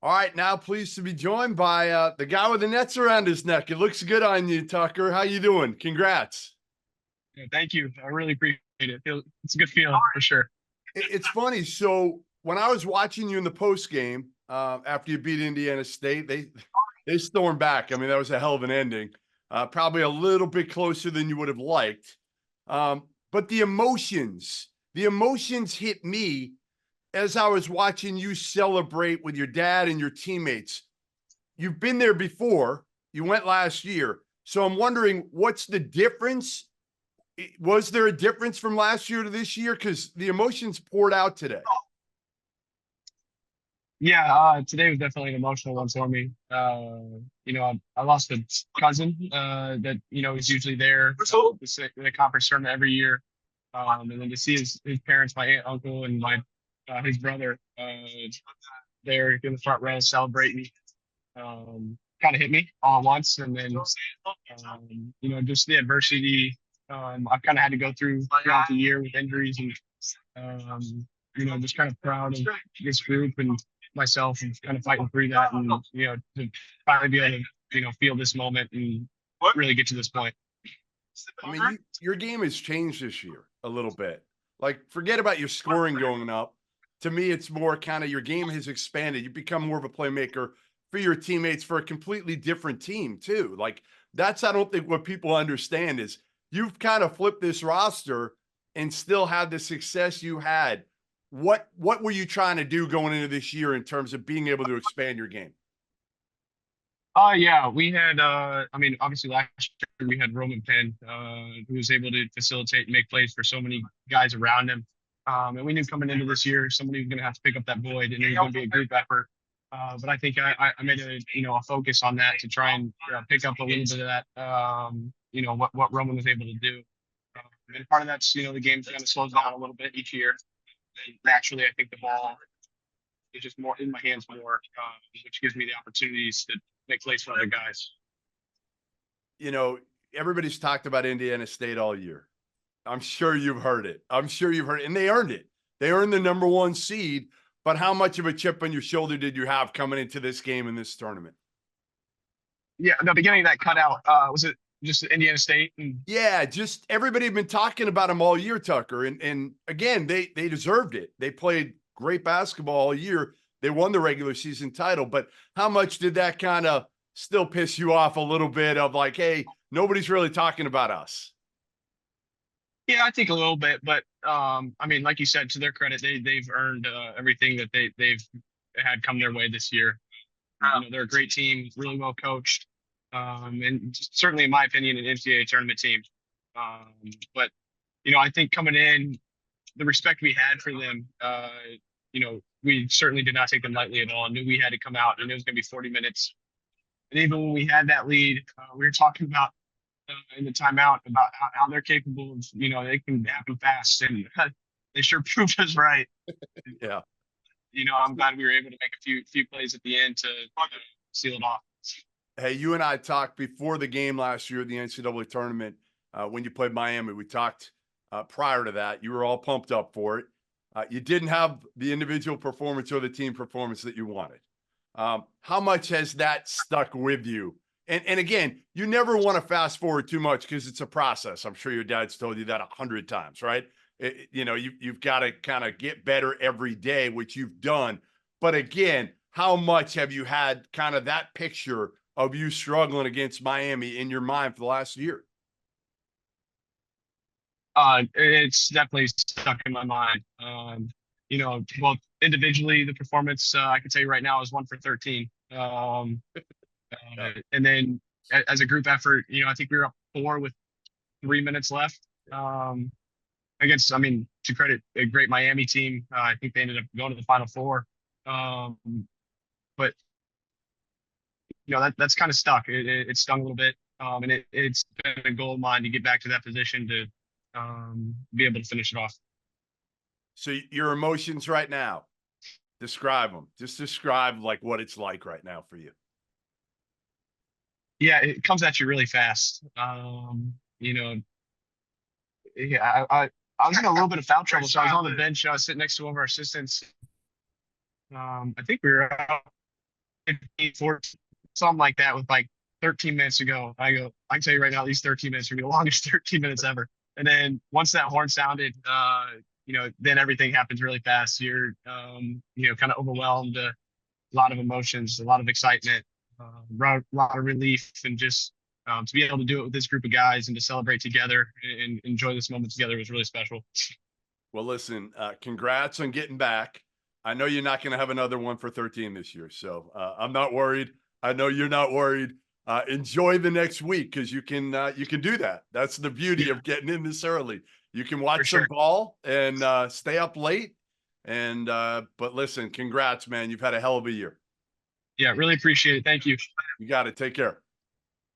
All right, now pleased to be joined by the guy with the nets around his neck. It looks good on you, Tucker. How you doing? Congrats. Yeah, thank you. I really appreciate it. It's a good feeling for sure. It's funny. So when I was watching you in the post game after you beat Indiana State, they stormed back. I mean, that was a hell of an ending. Probably a little bit closer than you would have liked. But the emotions hit me as I was watching you celebrate with your dad and your teammates. You've been there before. You went last year. So I'm wondering, what's the difference? Was there a difference from last year to this year? Because the emotions poured out today. Yeah, today was definitely an emotional one for me. I lost a cousin that is usually there the conference tournament every year, and then to see his parents, my aunt, uncle, and my his brother there in the front row celebrating, kind of hit me all at once. And then just the adversity I've kind of had to go through throughout the year with injuries and just kind of proud of this group and myself and kind of fighting through that and to finally be able to feel this moment and really get to this point. I mean, your game has changed this year a little bit. Like, forget about your scoring going up. To me, it's more kind of your game has expanded. You've become more of a playmaker for your teammates for a completely different team, too. Like, that's, I don't think what people understand is you've kind of flipped this roster and still had the success you had. What were you trying to do going into this year in terms of being able to expand your game? Yeah, we had obviously last year we had Roman Penn, who was able to facilitate and make plays for so many guys around him. And we knew coming into this year somebody was going to have to pick up that void, and it was going to be a group effort. But I think I made a focus on that to try and pick up a little bit of that, what Roman was able to do. And part of that's the game kind of slows down a little bit each year. And naturally, I think the ball is just more in my hands more, which gives me the opportunities to make plays for other guys. You know, everybody's talked about Indiana State all year. I'm sure you've heard it. I'm sure you've heard it. And they earned it. They earned the number one seed. But how much of a chip on your shoulder did you have coming into this game in this tournament? Yeah, the beginning of that cutout, was it just Indiana State? Yeah, just everybody had been talking about them all year, Tucker. And again, they deserved it. They played great basketball all year. They won the regular season title. But how much did that kind of still piss you off a little bit of like, hey, nobody's really talking about us? Yeah, I think a little bit, but like you said, to their credit, they've earned everything that they've had come their way this year. They're a great team, really well coached, and certainly, in my opinion, an NCAA tournament team. But I think coming in, the respect we had for them, we certainly did not take them lightly at all. Knew we had to come out, and it was going to be 40 minutes. And even when we had that lead, we were talking about in the timeout about how they're capable of, they can happen fast, and they sure proved us right. Yeah. I'm glad we were able to make a few plays at the end to seal it off. Hey, you and I talked before the game last year at the NCAA tournament when you played Miami. We talked prior to that. You were all pumped up for it. You didn't have the individual performance or the team performance that you wanted. How much has that stuck with you? And again, you never want to fast forward too much because it's a process. I'm sure your dad's told you that 100 times, right? You've got to kind of get better every day, which you've done. But again, how much have you had kind of that picture of you struggling against Miami in your mind for the last year? It's definitely stuck in my mind. Well, individually, the performance I can tell you right now is 1 for 13. And then as a group effort, I think we were up 4 with 3 minutes left. To credit a great Miami team, I think they ended up going to the Final Four. But that's kind of stuck. It stung a little bit, and it's been a goal of mine to get back to that position to be able to finish it off. So your emotions right now, describe them. Just describe like what it's like right now for you. Yeah, it comes at you really fast. Yeah, I was in a little bit of foul trouble, so I was on the bench. I was sitting next to one of our assistants. I think we were out 14, something like that with like 13 minutes to go. I can tell you right now, these 13 minutes are gonna be the longest 13 minutes ever. And then once that horn sounded, then everything happens really fast. You're, kind of overwhelmed, a lot of emotions, a lot of excitement, a lot of relief, and just to be able to do it with this group of guys and to celebrate together and enjoy this moment together was really special. Well, listen, congrats on getting back. I know you're not going to have another one for 13 this year, so I'm not worried. I know you're not worried. Enjoy the next week because you can do that. That's the beauty of getting in this early. You can watch some ball and stay up late. And but listen, congrats, man. You've had a hell of a year. Yeah, really appreciate it. Thank you. You got it. Take care.